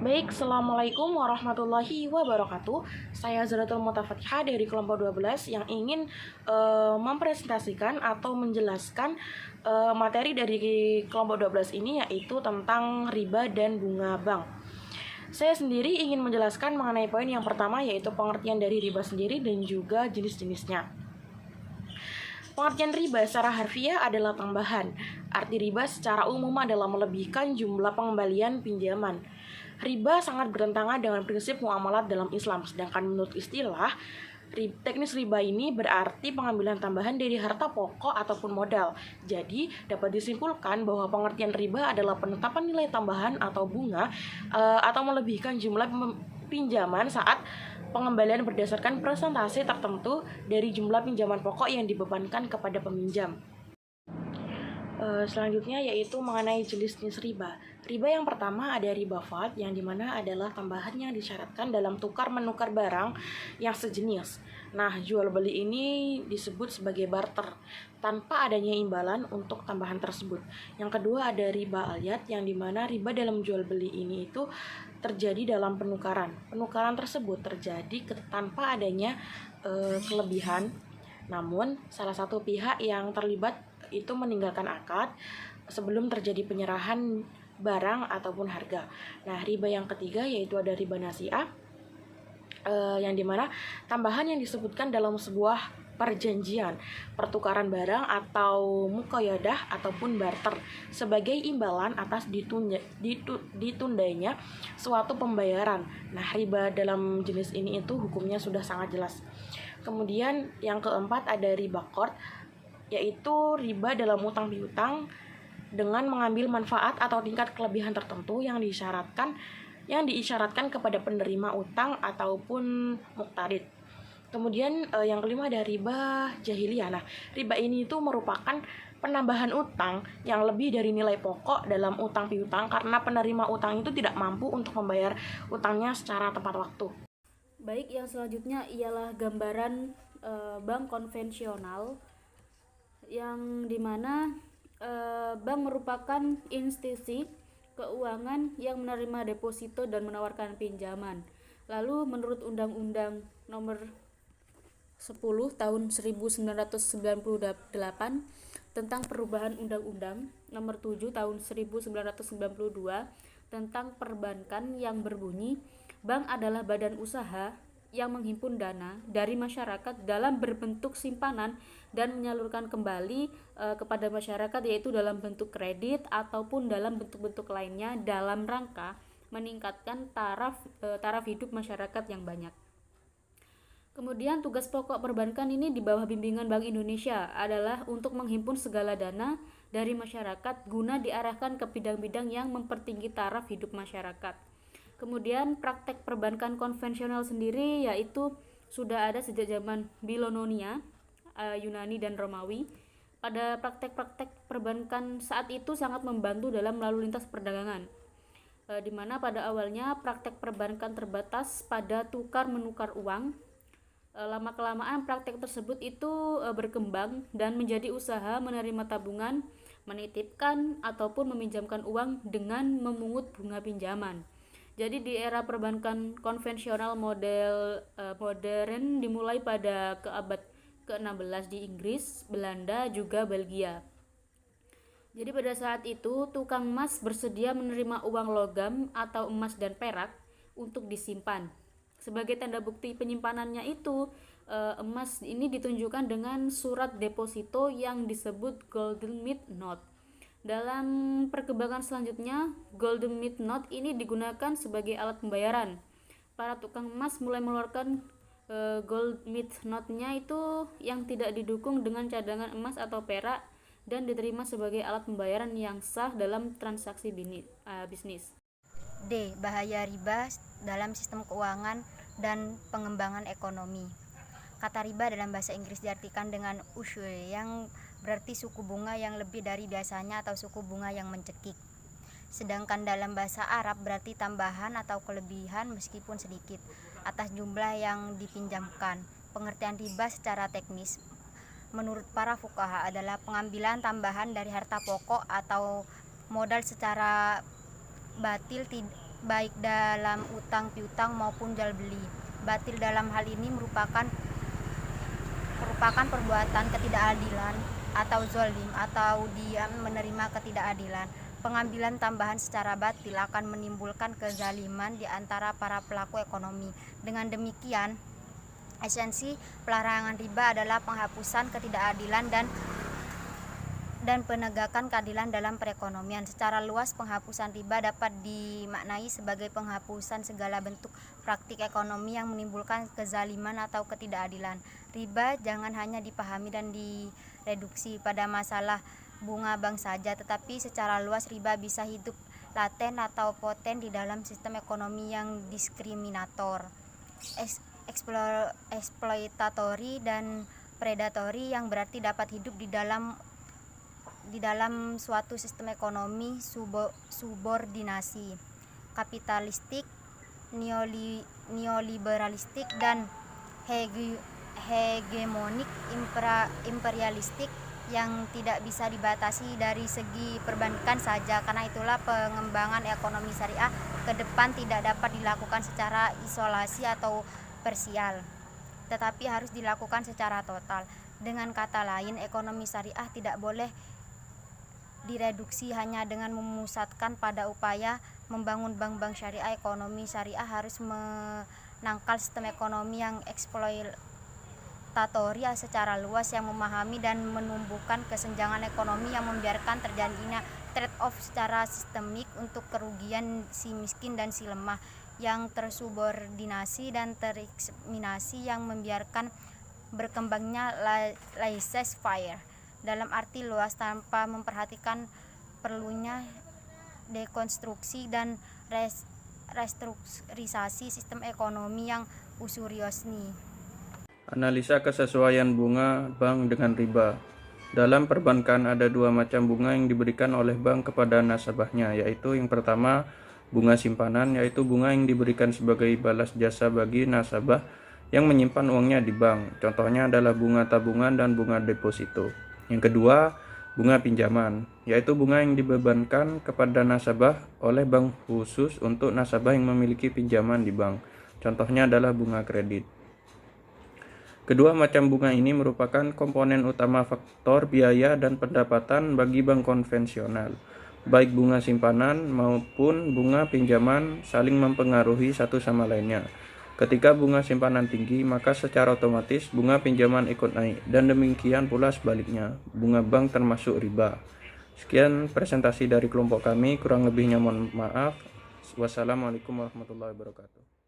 Baik, Assalamualaikum warahmatullahi wabarakatuh. Saya Zaratul Mutafatihah dari kelompok 12 yang ingin mempresentasikan atau menjelaskan materi dari kelompok 12 ini, yaitu tentang riba dan bunga bank. Saya sendiri ingin menjelaskan mengenai poin yang pertama, yaitu pengertian dari riba sendiri dan juga jenis-jenisnya. Pengertian riba secara harfiah adalah tambahan. Arti riba secara umum adalah melebihkan jumlah pengembalian pinjaman. Riba sangat bertentangan dengan prinsip muamalat dalam Islam, sedangkan menurut istilah, teknis riba ini berarti pengambilan tambahan dari harta pokok ataupun modal. Jadi, dapat disimpulkan bahwa pengertian riba adalah penetapan nilai tambahan atau bunga atau melebihkan jumlah pinjaman saat pengembalian berdasarkan persentase tertentu dari jumlah pinjaman pokok yang dibebankan kepada peminjam. Selanjutnya yaitu mengenai jenis-jenis riba. Riba yang pertama ada riba fad, yang dimana adalah tambahan yang disyaratkan dalam tukar menukar barang yang sejenis. Nah, jual beli ini disebut sebagai barter tanpa adanya imbalan untuk tambahan tersebut. Yang kedua ada riba alyat, yang dimana riba dalam jual beli ini itu terjadi dalam penukaran. Penukaran tersebut terjadi tanpa adanya kelebihan, namun salah satu pihak yang terlibat itu meninggalkan akad sebelum terjadi penyerahan barang ataupun harga. Nah, riba yang ketiga yaitu ada riba nasi'ah, yang dimana tambahan yang disebutkan dalam sebuah perjanjian pertukaran barang atau muqayadah ataupun barter sebagai imbalan atas ditundainya suatu pembayaran. Nah, riba dalam jenis ini itu hukumnya sudah sangat jelas. Kemudian yang keempat ada riba qard, yaitu riba dalam utang piutang dengan mengambil manfaat atau tingkat kelebihan tertentu yang diisyaratkan kepada penerima utang ataupun muqtarid. Kemudian yang kelima ada riba jahiliyah. Nah, riba ini itu merupakan penambahan utang yang lebih dari nilai pokok dalam utang piutang karena penerima utang itu tidak mampu untuk membayar utangnya secara tepat waktu. Baik, yang selanjutnya ialah gambaran bank konvensional, yang dimana bank merupakan institusi keuangan yang menerima deposito dan menawarkan pinjaman. Lalu menurut Undang-Undang Nomor 10 Tahun 1998 tentang perubahan Undang-Undang Nomor 7 Tahun 1992 tentang perbankan yang berbunyi, bank adalah badan usaha yang menghimpun dana dari masyarakat dalam berbentuk simpanan dan menyalurkan kembali kepada masyarakat, yaitu dalam bentuk kredit ataupun dalam bentuk-bentuk lainnya dalam rangka meningkatkan taraf hidup masyarakat yang banyak. Kemudian tugas pokok perbankan ini di bawah bimbingan Bank Indonesia adalah untuk menghimpun segala dana dari masyarakat guna diarahkan ke bidang-bidang yang mempertinggi taraf hidup masyarakat. Kemudian praktek perbankan konvensional sendiri yaitu sudah ada sejak zaman Babilonia, Yunani dan Romawi. Pada praktek-praktek perbankan saat itu sangat membantu dalam lalu lintas perdagangan, di mana pada awalnya praktek perbankan terbatas pada tukar menukar uang. Lama-kelamaan praktek tersebut itu berkembang dan menjadi usaha menerima tabungan, menitipkan ataupun meminjamkan uang dengan memungut bunga pinjaman. Jadi di era perbankan konvensional modern dimulai pada abad ke-16 di Inggris, Belanda, juga Belgia. Jadi pada saat itu tukang emas bersedia menerima uang logam atau emas dan perak untuk disimpan. Sebagai tanda bukti penyimpanannya itu, emas ini ditunjukkan dengan surat deposito yang disebut Golden Mint Note. Dalam perkembangan selanjutnya, Golden Mint Note ini digunakan sebagai alat pembayaran. Para tukang emas mulai mengeluarkan Gold Mint Note-nya itu yang tidak didukung dengan cadangan emas atau perak dan diterima sebagai alat pembayaran yang sah dalam transaksi bisnis. D. Bahaya riba dalam sistem keuangan dan pengembangan ekonomi. Kata riba dalam bahasa Inggris diartikan dengan ushur, yang berarti suku bunga yang lebih dari biasanya atau suku bunga yang mencekik. Sedangkan dalam bahasa Arab berarti tambahan atau kelebihan meskipun sedikit atas jumlah yang dipinjamkan. Pengertian riba secara teknis menurut para fuqaha adalah pengambilan tambahan dari harta pokok atau modal secara batil baik dalam utang piutang maupun jual beli. Batil dalam hal ini merupakan perbuatan ketidakadilan atau zolim atau diam menerima ketidakadilan. Pengambilan tambahan secara batil akan menimbulkan kezaliman di antara para pelaku ekonomi. Dengan demikian, esensi pelarangan riba adalah penghapusan ketidakadilan dan penegakan keadilan dalam perekonomian. Secara luas, penghapusan riba dapat dimaknai sebagai penghapusan segala bentuk praktik ekonomi yang menimbulkan kezaliman atau ketidakadilan. Riba jangan hanya dipahami dan direduksi pada masalah bunga bank saja, tetapi secara luas riba bisa hidup laten atau poten di dalam sistem ekonomi yang diskriminator, eksploitatori dan predatori, yang berarti dapat hidup di dalam suatu sistem ekonomi subordinasi, kapitalistik, neoliberalistik, dan hegemonik imperialistik yang tidak bisa dibatasi dari segi perbankan saja. Karena itulah pengembangan ekonomi syariah ke depan tidak dapat dilakukan secara isolasi atau parsial, tetapi harus dilakukan secara total. Dengan kata lain, ekonomi syariah tidak boleh direduksi hanya dengan memusatkan pada upaya membangun bank-bank syariah. Ekonomi syariah harus menangkal sistem ekonomi yang eksploitatori secara luas, yang memahami dan menumbuhkan kesenjangan ekonomi, yang membiarkan terjadinya trade-off secara sistemik untuk kerugian si miskin dan si lemah, yang tersubordinasi dan tereksaminasi, yang membiarkan berkembangnya laissez-faire dalam arti luas tanpa memperhatikan perlunya dekonstruksi dan restrukturisasi sistem ekonomi yang usuriosni. Analisa kesesuaian bunga bank dengan riba. Dalam perbankan ada dua macam bunga yang diberikan oleh bank kepada nasabahnya, yaitu yang pertama bunga simpanan, yaitu bunga yang diberikan sebagai balas jasa bagi nasabah yang menyimpan uangnya di bank. Contohnya adalah bunga tabungan dan bunga deposito. Yang kedua, bunga pinjaman, yaitu bunga yang dibebankan kepada nasabah oleh bank khusus untuk nasabah yang memiliki pinjaman di bank. Contohnya adalah bunga kredit. Kedua macam bunga ini merupakan komponen utama faktor biaya dan pendapatan bagi bank konvensional. Baik bunga simpanan maupun bunga pinjaman saling mempengaruhi satu sama lainnya. Ketika bunga simpanan tinggi, maka secara otomatis bunga pinjaman ikut naik, dan demikian pula sebaliknya, bunga bank termasuk riba. Sekian presentasi dari kelompok kami, kurang lebihnya mohon maaf. Wassalamualaikum warahmatullahi wabarakatuh.